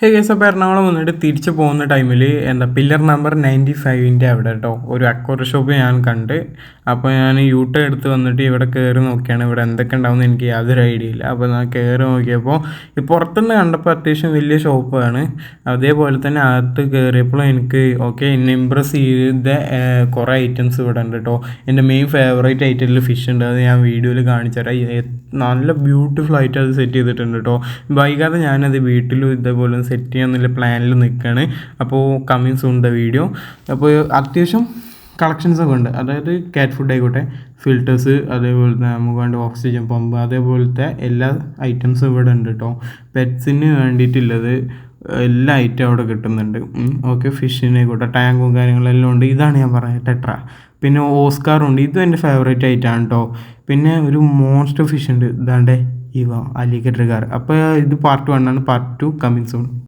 Guys, അപ്പോൾ എറണാകുളം വന്നിട്ട് തിരിച്ച് പോകുന്ന ടൈമിൽ പില്ലർ നമ്പർ 95 അവിടെ കേട്ടോ ഒരു അക്വറി ഷോപ്പ് ഞാൻ കണ്ട്. അപ്പോൾ ഞാൻ യൂട്ടേൺ എടുത്ത് വന്നിട്ട് ഇവിടെ കയറി നോക്കിയാണ് ഇവിടെ എന്തൊക്കെ ഉണ്ടാവുമെന്ന് എനിക്ക് യാതൊരു ഐഡിയ ഇല്ല. അപ്പോൾ ഞാൻ കയറി നോക്കിയപ്പോൾ ഈ പുറത്തുനിന്ന് കണ്ടപ്പോൾ അത്യാവശ്യം വലിയ ഷോപ്പാണ്. അതേപോലെ തന്നെ അകത്ത് കയറിയപ്പോൾ എനിക്ക് എന്നെ ഇമ്പ്രസ് ചെയ്ത കുറേ ഐറ്റംസ് ഇവിടെ ഉണ്ട് കേട്ടോ. എൻ്റെ മെയിൻ ഫേവറേറ്റ് ഐറ്റത്തിൽ ഫിഷ് ഉണ്ട്, അത് ഞാൻ വീഡിയോയിൽ കാണിച്ചു തരാം. നല്ല ബ്യൂട്ടിഫുൾ ആയിട്ട് അത് സെറ്റ് ചെയ്തിട്ടുണ്ട് കേട്ടോ. വൈകാതെ ഞാനത് വീട്ടിലും ഇതേപോലെ സെറ്റ് ചെയ്യാന്നുള്ള പ്ലാനിൽ നിൽക്കുകയാണ്. അപ്പോൾ കമ്മിങ് സൂൺ ദ വീഡിയോ. അപ്പോൾ അത്യാവശ്യം കളക്ഷൻസൊക്കെ ഉണ്ട്, അതായത് കാറ്റ് ഫുഡ് ആയിക്കോട്ടെ, ഫിൽറ്റേഴ്സ്, അതേപോലെ തന്നെ നമുക്ക് വേണ്ട ഓക്സിജൻ പമ്പ്, അതേപോലത്തെ എല്ലാ ഐറ്റംസും ഇവിടെ ഉണ്ട് കേട്ടോ. പെറ്റ്സിന് വേണ്ടിയിട്ടുള്ളത് എല്ലാ ഐറ്റം അവിടെ കിട്ടുന്നുണ്ട്. ഫിഷിനായിക്കോട്ടെ, ടാങ്കും കാര്യങ്ങളെല്ലാം ഉണ്ട്. ഇതാണ് ഞാൻ പറഞ്ഞത് ടെട്ര. പിന്നെ ഓസ്കാറുണ്ട്, ഇതും എൻ്റെ ഫേവറേറ്റ് ആയിട്ടാണ് കേട്ടോ. പിന്നെ ഒരു മോൺസ്റ്റർ ഫിഷ് ഉണ്ട്, ഇതാണ്ടേ ഇവ അലിഗേറ്റർ കാർ. അപ്പോൾ ഇത് പാർട്ട് 1 ആണ്. Part 2 coming soon.